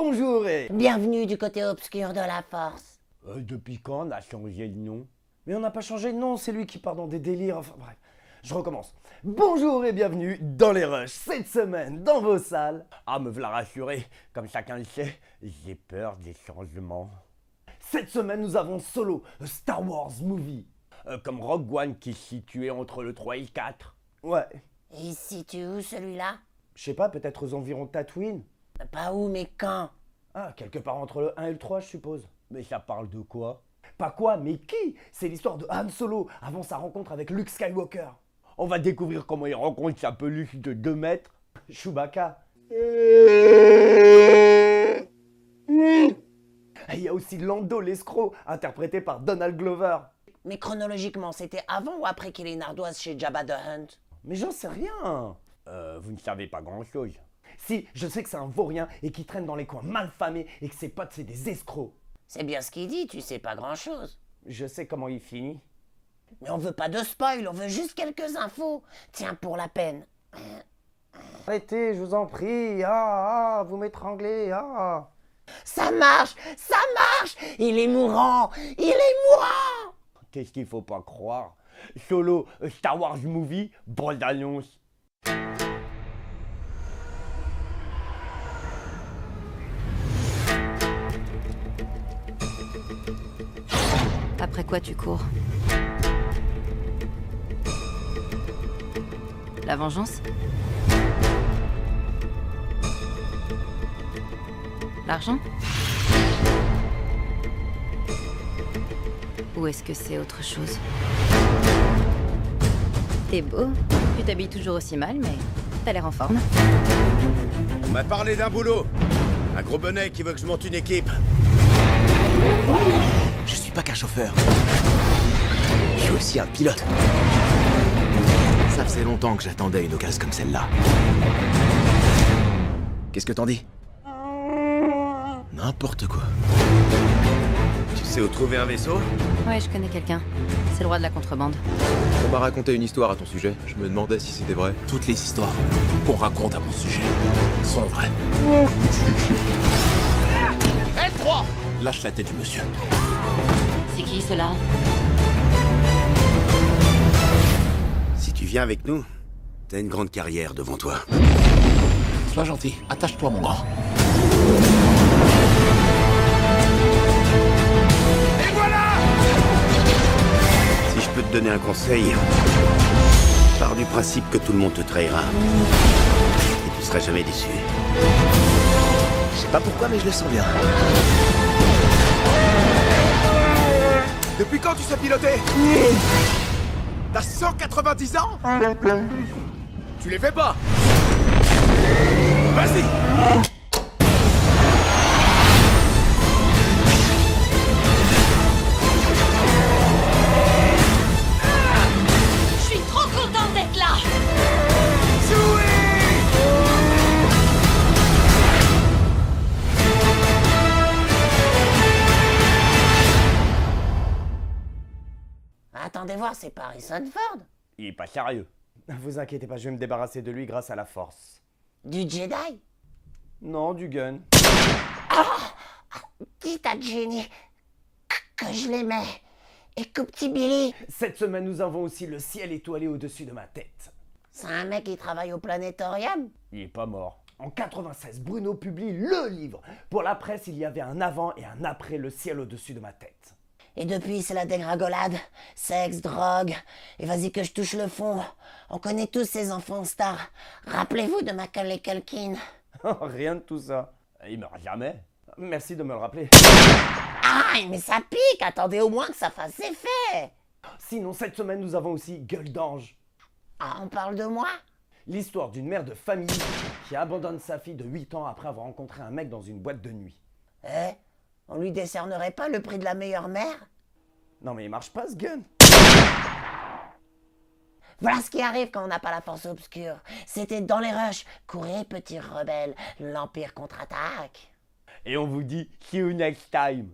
Bonjour et... Bienvenue du côté obscur de la force. Depuis quand on a changé de nom? Mais on n'a pas changé de nom, c'est lui qui part dans des délires, enfin bref. Je recommence. Bonjour et bienvenue dans les rushs. Cette semaine, dans vos salles... Ah, me voilà rassuré, comme chacun le sait, j'ai peur des changements. Cette semaine, nous avons Solo, a Star Wars movie. Comme Rogue One qui est situé entre le 3 et le 4. Ouais. Et il se situe où celui-là? Je sais pas, peut-être aux environs de Tatooine. Pas où, mais quand? Ah, quelque part entre le 1 et le 3, je suppose. Mais ça parle de quoi? Pas quoi, mais qui? C'est l'histoire de Han Solo avant sa rencontre avec Luke Skywalker. On va découvrir comment il rencontre sa peluche de 2 mètres, Chewbacca. Et il y a aussi Lando l'escroc, interprété par Donald Glover. Mais chronologiquement, c'était avant ou après qu'il ait une ardoise chez Jabba the Hutt? Mais j'en sais rien. Vous ne savez pas grand-chose. Si, je sais que c'est un vaurien et qui traîne dans les coins malfamés et que ses potes c'est des escrocs. C'est bien ce qu'il dit, tu sais pas grand-chose. Je sais comment il finit. Mais on veut pas de spoil, on veut juste quelques infos. Tiens, pour la peine. Arrêtez, je vous en prie. Ah, vous m'étranglez. Ah. Ça marche! Ça marche! Il est mourant! Il est mourant! Qu'est-ce qu'il faut pas croire? Solo, a Star Wars movie, bande annonce. Après quoi tu cours? La vengeance? L'argent? Ou est-ce que c'est autre chose? T'es beau, tu t'habilles toujours aussi mal, mais t'as l'air en forme. On m'a parlé d'un boulot. Un gros bonnet qui veut que je monte une équipe. Je suis pas qu'un chauffeur. Je suis aussi un pilote. Ça faisait longtemps que j'attendais une occasion comme celle-là. Qu'est-ce que t'en dis? N'importe quoi. Tu sais où trouver un vaisseau? Ouais, je connais quelqu'un. C'est le roi de la contrebande. On m'a raconté une histoire à ton sujet. Je me demandais si c'était vrai. Toutes les histoires qu'on raconte à mon sujet sont vraies. L3! Lâche la tête du monsieur. C'est qui cela? Si tu viens avec nous, t'as une grande carrière devant toi. Sois gentil, attache-toi mon grand. Et voilà! Si je peux te donner un conseil, pars du principe que tout le monde te trahira. Et tu seras jamais déçu. Je sais pas pourquoi mais je le sens bien. Depuis quand tu sais piloter? T'as 190 ans? Tu les fais pas? Vas-y! Je suis trop contente d'être là! Attendez voir, c'est pas Harrison Ford? Il est pas sérieux. Vous inquiétez pas, je vais me débarrasser de lui grâce à la force. Du Jedi? Non, du gun. Dites à Jenny que je l'aimais. Et que petit Billy, Cette semaine, nous avons aussi le ciel étoilé au-dessus de ma tête. c'est un mec qui travaille au planétorium? Il est pas mort. En 96, Bruno publie le livre. Pour la presse, il y avait un avant et un après le ciel au-dessus de ma tête. Et depuis, c'est la dégringolade. Sexe, drogue. Et vas-y que je touche le fond. On connaît tous ces enfants stars. Rappelez-vous de Macaulay Culkin. Rien de tout ça. Il meurt jamais. Merci de me le rappeler. Ah, mais ça pique. Attendez au moins que ça fasse effet. Sinon, cette semaine, nous avons aussi Gueule d'ange. Ah, on parle de moi? L'histoire d'une mère de famille qui abandonne sa fille de 8 ans après avoir rencontré un mec dans une boîte de nuit. Eh, on lui décernerait pas le prix de la meilleure mère? Non mais il marche pas ce gun. Voilà ce qui arrive quand on n'a pas la force obscure. C'était dans les rushs. Courez, petits rebelles. L'Empire contre-attaque. Et on vous dit see you next time.